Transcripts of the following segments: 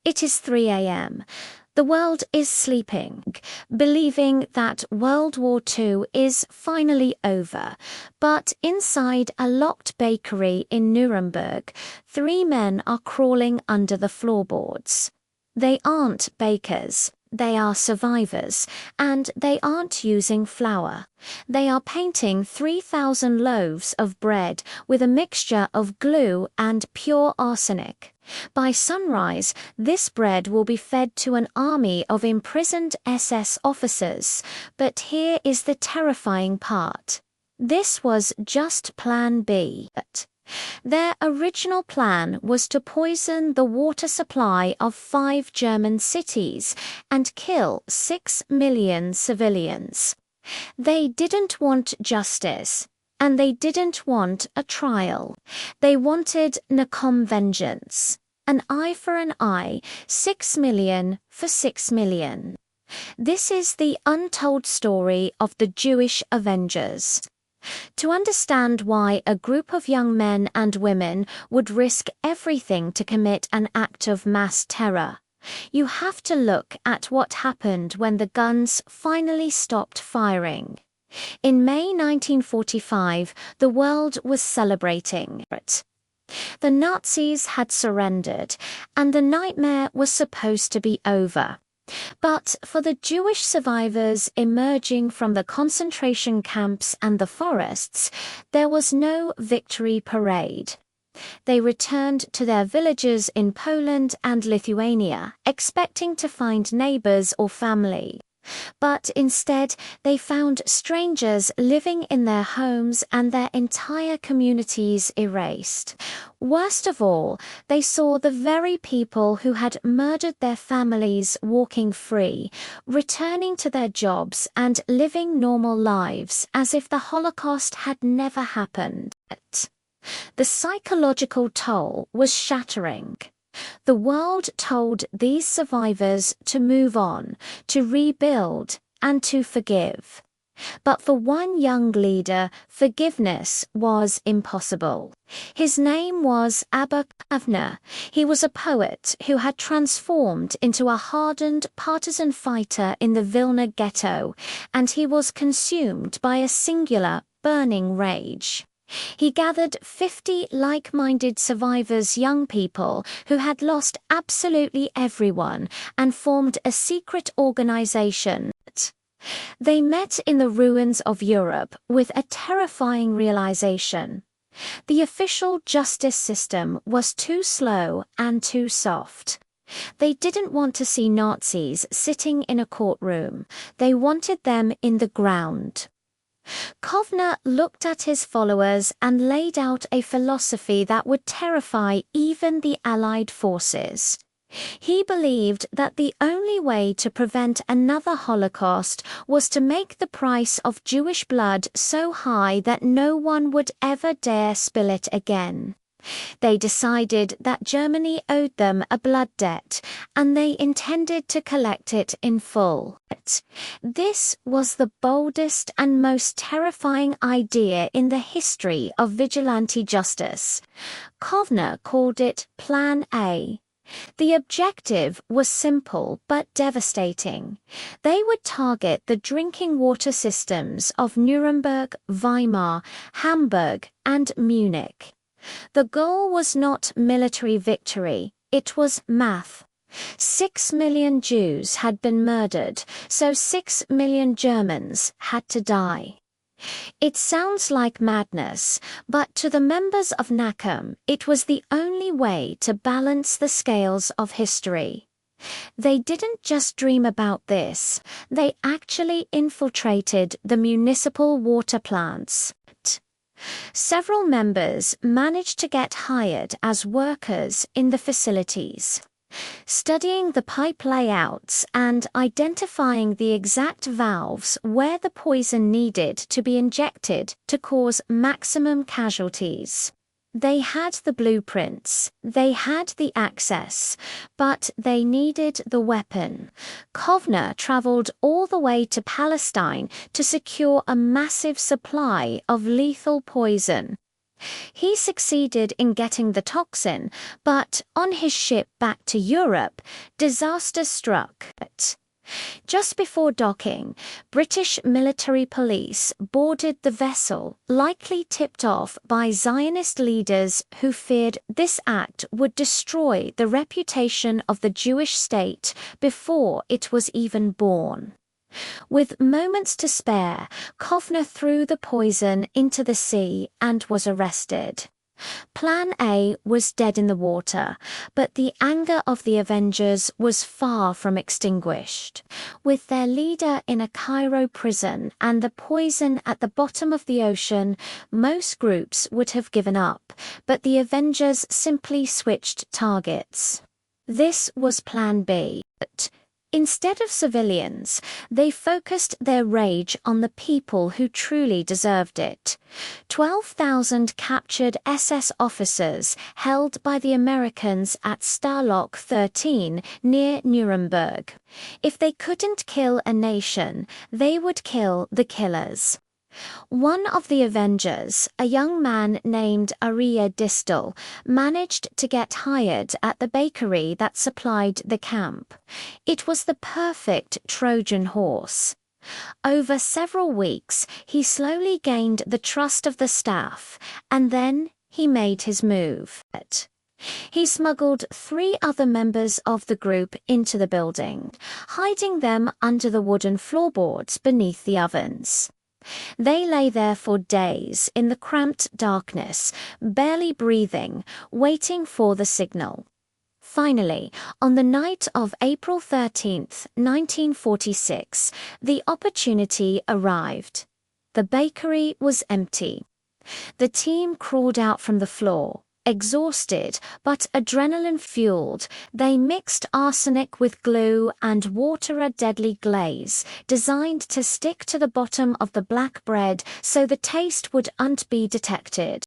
It is 3 a.m. The world is sleeping, believing that World War II is finally over. But inside a locked bakery in Nuremberg, 3 men are crawling under the floorboards. They aren't bakers. They are survivors, and they aren't using flour. They are painting 3,000 loaves of bread with a mixture of glue and pure arsenic. By sunrise, this bread will be fed to an army of imprisoned SS officers. But here is the terrifying part. This was just Plan B. Their original plan was to poison the water supply of 5 German cities and kill 6 million civilians. They didn't want justice, and they didn't want a trial. They wanted Nakam vengeance. An eye for an eye, 6 million for 6 million. This is the untold story of the Jewish Avengers. To understand why a group of young men and women would risk everything to commit an act of mass terror, you have to look at what happened when the guns finally stopped firing. In May 1945, the world was celebrating. The Nazis had surrendered, and the nightmare was supposed to be over. But for the Jewish survivors emerging from the concentration camps and the forests, there was no victory parade. They returned to their villages in Poland and Lithuania, expecting to find neighbors or family. But instead, they found strangers living in their homes and their entire communities erased. Worst of all, they saw the very people who had murdered their families walking free, returning to their jobs and living normal lives as if the Holocaust had never happened. The psychological toll was shattering. The world told these survivors to move on, to rebuild, and to forgive. But for one young leader, forgiveness was impossible. His name was Abba Kovner. He was a poet who had transformed into a hardened partisan fighter in the Vilna ghetto, and he was consumed by a singular, burning rage. He gathered 50 like-minded survivors, young people who had lost absolutely everyone, and formed a secret organization. They met in the ruins of Europe with a terrifying realization. The official justice system was too slow and too soft. They didn't want to see Nazis sitting in a courtroom. They wanted them in the ground. Kovner looked at his followers and laid out a philosophy that would terrify even the Allied forces. He believed that the only way to prevent another Holocaust was to make the price of Jewish blood so high that no one would ever dare spill it again. They decided that Germany owed them a blood debt, and they intended to collect it in full. This was the boldest and most terrifying idea in the history of vigilante justice. Kovner called it Plan A. The objective was simple but devastating. They would target the drinking water systems of Nuremberg, Weimar, Hamburg, and Munich. The goal was not military victory, it was math. 6 million Jews had been murdered, so 6 million Germans had to die. It sounds like madness, but to the members of Nakam, it was the only way to balance the scales of history. They didn't just dream about this, they actually infiltrated the municipal water plants. Several members managed to get hired as workers in the facilities. Studying the pipe layouts and identifying the exact valves where the poison needed to be injected to cause maximum casualties. They had the blueprints, they had the access, but they needed the weapon. Kovner traveled all the way to Palestine to secure a massive supply of lethal poison. He succeeded in getting the toxin, but on his ship back to Europe, disaster struck. Just before docking, British military police boarded the vessel, likely tipped off by Zionist leaders who feared this act would destroy the reputation of the Jewish state before it was even born. With moments to spare, Kovner threw the poison into the sea and was arrested. PlanA was dead in the water, but the anger of the Avengers was far from extinguished. With their leader in a Cairo prison and the poison at the bottom of the ocean, most groups would have given up, but the Avengers simply switched targets. This was Plan B. Instead of civilians, they focused their rage on the people who truly deserved it. 12,000 captured SS officers held by the Americans at Stalag 13 near Nuremberg. If they couldn't kill a nation, they would kill the killers. One of the Avengers, a young man named Aria Distel, managed to get hired at the bakery that supplied the camp. It was the perfect Trojan horse. Over several weeks, he slowly gained the trust of the staff, and then he made his move. He smuggled 3 other members of the group into the building, hiding them under the wooden floorboards beneath the ovens. They lay there for days in the cramped darkness, barely breathing, waiting for the signal. Finally, on the night of April 13, 1946, the opportunity arrived. The bakery was empty. The team crawled out from the floor. Exhausted but adrenaline-fueled, they mixed arsenic with glue and water a deadly glaze, designed to stick to the bottom of the black bread so the taste wouldn't be detected.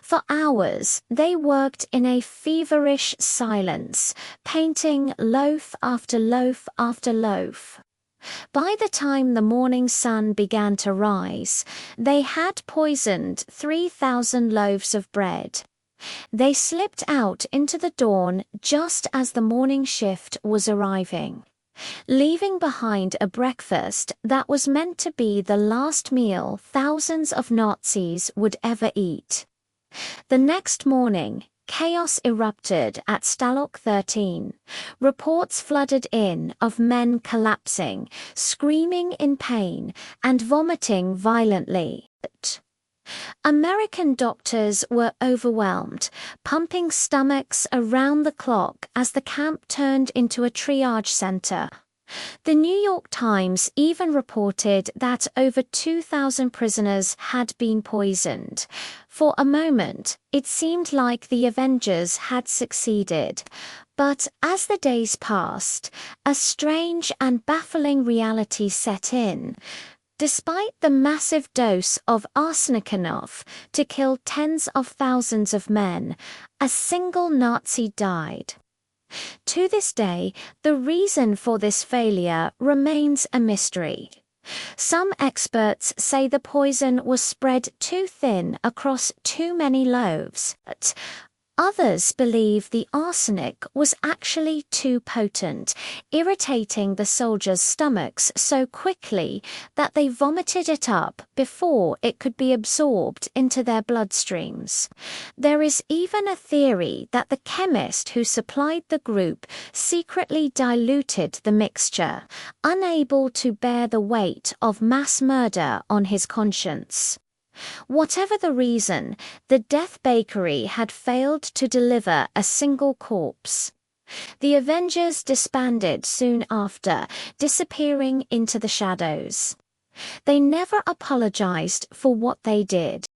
For hours, they worked in a feverish silence, painting loaf after loaf after loaf. By the time the morning sun began to rise, they had poisoned 3,000 loaves of bread. They slipped out into the dawn just as the morning shift was arriving, leaving behind a breakfast that was meant to be the last meal thousands of Nazis would ever eat. The next morning, chaos erupted at Stalag 13. Reports flooded in of men collapsing, screaming in pain, and vomiting violently. American doctors were overwhelmed, pumping stomachs around the clock as the camp turned into a triage center. The New York Times even reported that over 2,000 prisoners had been poisoned. For a moment, it seemed like the Avengers had succeeded. But as the days passed, a strange and baffling reality set in. Despite the massive dose of arsenic enough to kill tens of thousands of men, a single Nazi died. To this day, the reason for this failure remains a mystery. Some experts say the poison was spread too thin across too many loaves. Others believe the arsenic was actually too potent, irritating the soldiers' stomachs so quickly that they vomited it up before it could be absorbed into their bloodstreams. There is even a theory that the chemist who supplied the group secretly diluted the mixture, unable to bear the weight of mass murder on his conscience. Whatever the reason, the Death Bakery had failed to deliver a single corpse. The Avengers disbanded soon after, disappearing into the shadows. They never apologized for what they did.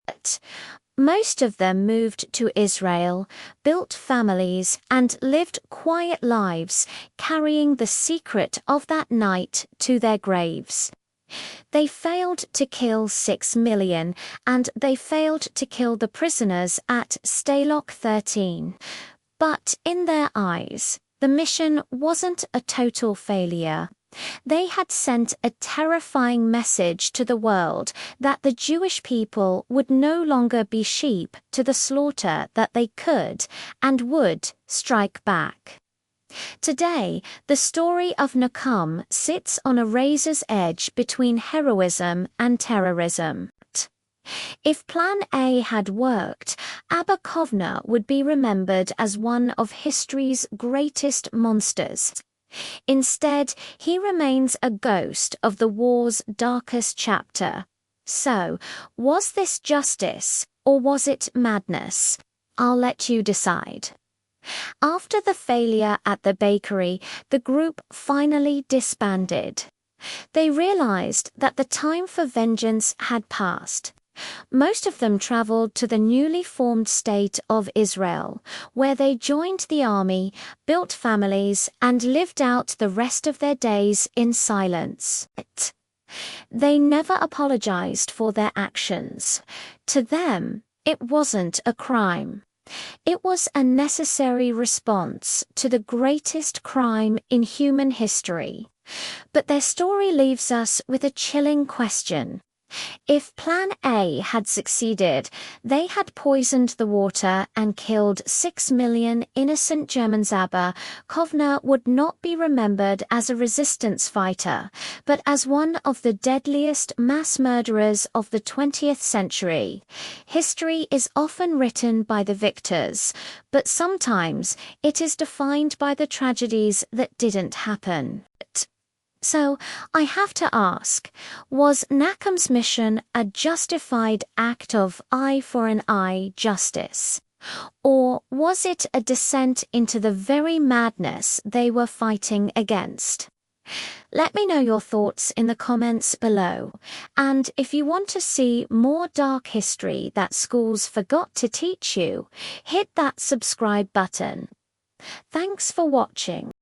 Most of them moved to Israel, built families, and lived quiet lives, carrying the secret of that night to their graves. They failed to kill 6 million, and they failed to kill the prisoners at Stalag 13. But in their eyes, the mission wasn't a total failure. They had sent a terrifying message to the world that the Jewish people would no longer be sheep to the slaughter, that they could and would strike back. Today, the story of Nakam sits on a razor's edge between heroism and terrorism. If Plan A had worked, Abba Kovner would be remembered as one of history's greatest monsters. Instead, he remains a ghost of the war's darkest chapter. So, was this justice, or was it madness? I'll let you decide. After the failure at the bakery, the group finally disbanded. They realized that the time for vengeance had passed. Most of them traveled to the newly formed state of Israel, where they joined the army, built families, and lived out the rest of their days in silence. They never apologized for their actions. To them, it wasn't a crime. It was a necessary response to the greatest crime in human history. But their story leaves us with a chilling question. If Plan A had succeeded, they had poisoned the water and killed 6 million innocent Germans. Abba Kovner would not be remembered as a resistance fighter, but as one of the deadliest mass murderers of the 20th century. History is often written by the victors, but sometimes it is defined by the tragedies that didn't happen. So, I have to ask, was Nakam's mission a justified act of eye for an eye justice? Or was it a descent into the very madness they were fighting against? Let me know your thoughts in the comments below. And if you want to see more dark history that schools forgot to teach you, hit that subscribe button. Thanks for watching.